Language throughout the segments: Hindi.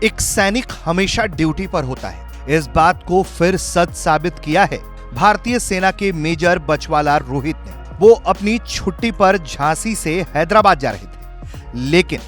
एक सैनिक हमेशा ड्यूटी पर होता है। इस बात को फिर सच साबित किया है भारतीय सेना के मेजर बचवाला रोहित ने। वो अपनी छुट्टी पर झांसी से हैदराबाद जा रहे थे, लेकिन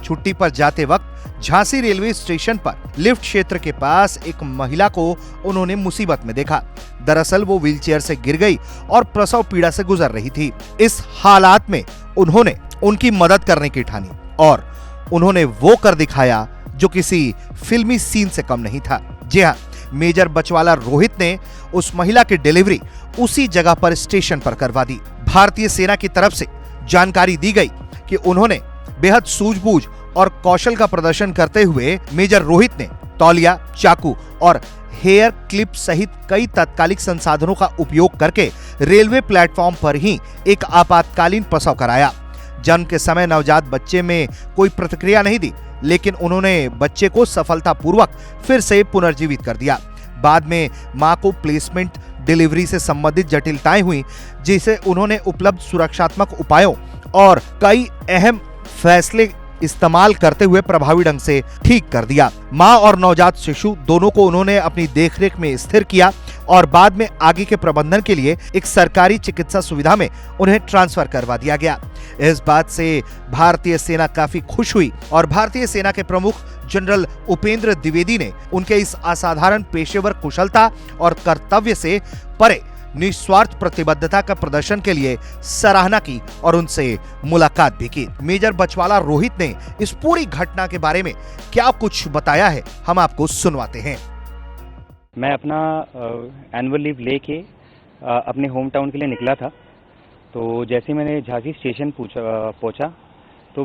छुट्टी पर जाते वक्त झांसी रेलवे स्टेशन पर लिफ्ट क्षेत्र के पास एक महिला को उन्होंने मुसीबत में देखा। दरअसल वो व्हीलचेयर से गिर गई और प्रसव पीड़ा से गुजर रही थी। इस हालात में उन्होंने उनकी मदद करने की ठानी और उन्होंने वो कर दिखाया जो किसी फिल्मी सीन से कम नहीं था। जी हाँ, मेजर बचवाला रोहित ने उस महिला की डिलीवरी उसी जगह पर स्टेशन पर करवा दी। भारतीय सेना की तरफ से जानकारी दी गई कि उन्होंने बेहद सूझबूझ और कौशल का प्रदर्शन करते हुए मेजर रोहित ने तौलिया, चाकू और हेयर क्लिप सहित कई तात्कालिक संसाधनों का उपयोग करके रेलवे प्लेटफॉर्म पर ही एक आपातकालीन प्रसव कराया। जन्म के समय नवजात बच्चे में कोई प्रतिक्रिया नहीं दी, लेकिन उन्होंने बच्चे को सफलतापूर्वक फिर से पुनर्जीवित कर दिया। बाद में मां को प्लेसमेंट डिलीवरी से संबंधित जटिलताएं हुई, जिसे उन्होंने उपलब्ध सुरक्षात्मक उपायों और कई अहम फैसले इस्तेमाल करते हुए प्रभावी ढंग से ठीक कर दिया। मां और नवजात शिशु दोनों को उन्होंने अपनी देखरेख में स्थिर किया और बाद में आगे के प्रबंधन के लिए एक सरकारी चिकित्सा सुविधा में उन्हें ट्रांसफर करवा दिया गया। इस बात से भारतीय सेना काफी खुश हुई और भारतीय सेना के प्रमुख जनरल उपेंद्र द्विवेदी ने उनके इस असाधारण पेशेवर कुशलता और कर्तव्य से परे निस्वार्थ प्रतिबद्धता का प्रदर्शन के लिए सराहना की और उनसे मुलाकात भी की। मेजर बचवाला रोहित ने इस पूरी घटना के बारे में क्या कुछ बताया है, हम आपको सुनवाते हैं। मैं अपना एनुअल लीव लेके अपने होम टाउन के लिए निकला था। तो जैसे मैंने झांसी स्टेशन पहुंचा तो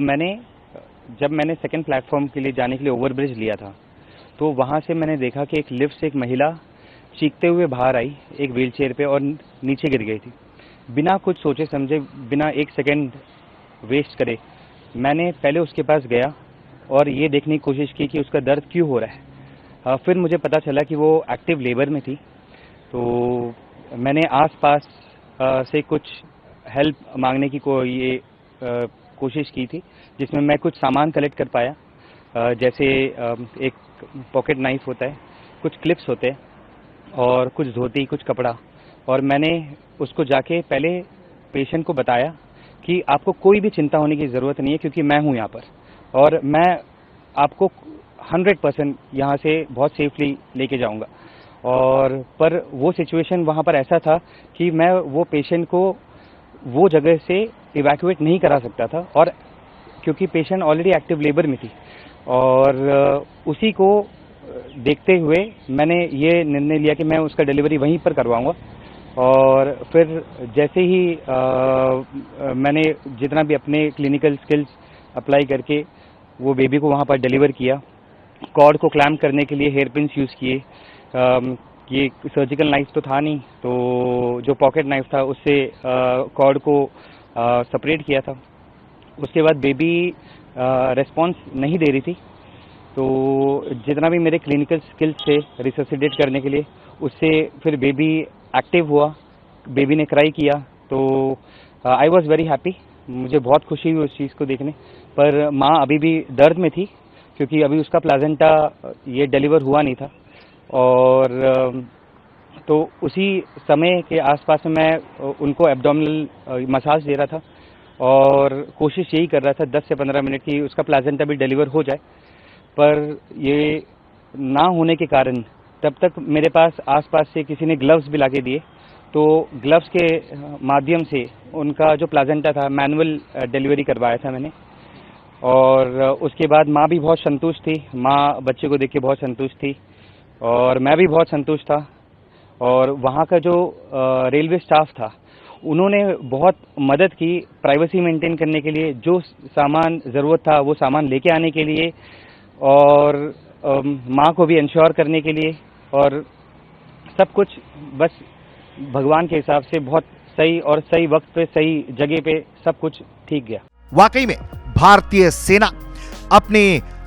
जब मैंने सेकंड प्लेटफॉर्म के लिए जाने के लिए ओवरब्रिज लिया था, तो वहां से मैंने देखा कि एक लिफ्ट से एक महिला चीखते हुए बाहर आई एक व्हीलचेयर पे और नीचे गिर गई थी। बिना कुछ सोचे समझे, बिना एक सेकंड वेस्ट करे, मैंने पहले उसके पास गया और ये देखने की कोशिश की कि उसका दर्द क्यों हो रहा है। फिर मुझे पता चला कि वो एक्टिव लेबर में थी। तो मैंने आसपास से कुछ हेल्प मांगने की कोशिश की थी, जिसमें मैं कुछ सामान कलेक्ट कर पाया। जैसे एक पॉकेट नाइफ होता है, कुछ क्लिप्स होते हैं और कुछ धोती, कुछ कपड़ा। और मैंने उसको जाके पहले पेशेंट को बताया कि आपको कोई भी चिंता होने की ज़रूरत नहीं है, क्योंकि मैं हूँ यहाँ पर और मैं आपको 100% यहाँ से बहुत सेफली लेके जाऊँगा। और पर वो सिचुएशन वहाँ पर ऐसा था कि मैं वो पेशेंट को वो जगह से इवैक्यूएट नहीं करा सकता था, और क्योंकि पेशेंट ऑलरेडी एक्टिव लेबर में थी। और उसी को देखते हुए मैंने ये निर्णय लिया कि मैं उसका डिलीवरी वहीं पर करवाऊंगा। और फिर जैसे ही मैंने जितना भी अपने क्लिनिकल स्किल्स अप्लाई करके वो बेबी को वहाँ पर डिलीवर किया। कॉर्ड को क्लैम्प करने के लिए हेयर पिन्स यूज़ किए। ये सर्जिकल नाइफ तो था नहीं, तो जो पॉकेट नाइफ था उससे कॉर्ड को सेपरेट किया था। उसके बाद बेबी रेस्पॉन्स नहीं दे रही थी, तो जितना भी मेरे क्लिनिकल स्किल्स थे रिससिटेट करने के लिए, उससे फिर बेबी एक्टिव हुआ, बेबी ने क्राई किया। तो आई वॉज वेरी हैप्पी। मुझे बहुत खुशी हुई उस चीज़ को देखने। पर माँ अभी भी दर्द में थी, क्योंकि अभी उसका प्लाजेंटा ये डिलीवर हुआ नहीं था। और तो उसी समय के आसपास में मैं उनको एब्डोमिनल मसाज दे रहा था और कोशिश यही कर रहा था 10 से 15 मिनट की उसका प्लाजेंटा भी डिलीवर हो जाए। पर ये ना होने के कारण तब तक मेरे पास आसपास से किसी ने ग्लव्स भी लाके दिए, तो ग्लव्स के माध्यम से उनका जो प्लाजेंटा था मैनुअल डिलीवरी करवाया था मैंने। और उसके बाद माँ भी बहुत संतुष्ट थी। माँ बच्चे को देख के बहुत संतुष्ट थी और मैं भी बहुत संतुष्ट था। और वहाँ का जो रेलवे स्टाफ था, उन्होंने बहुत मदद की प्राइवेसी मेंटेन करने के लिए, जो सामान ज़रूरत था वो सामान लेके आने के लिए, और माँ को भी इंश्योर करने के लिए। और सब कुछ बस भगवान के हिसाब से बहुत सही और सही वक्त पे सही जगह पे सब कुछ ठीक गया। वाकई में भारतीय सेना अपने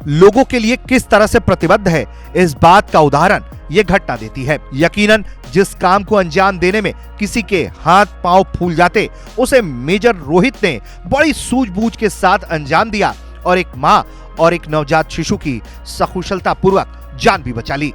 लोगों के लिए किस तरह से प्रतिबद्ध है, इस बात का उदाहरण ये घटना देती है। यकीनन जिस काम को अंजाम देने में किसी के हाथ पांव फूल जाते, उसे मेजर रोहित ने बड़ी सूझबूझ के साथ अंजाम दिया और एक माँ और एक नवजात शिशु की सकुशलतापूर्वक जान भी बचा ली।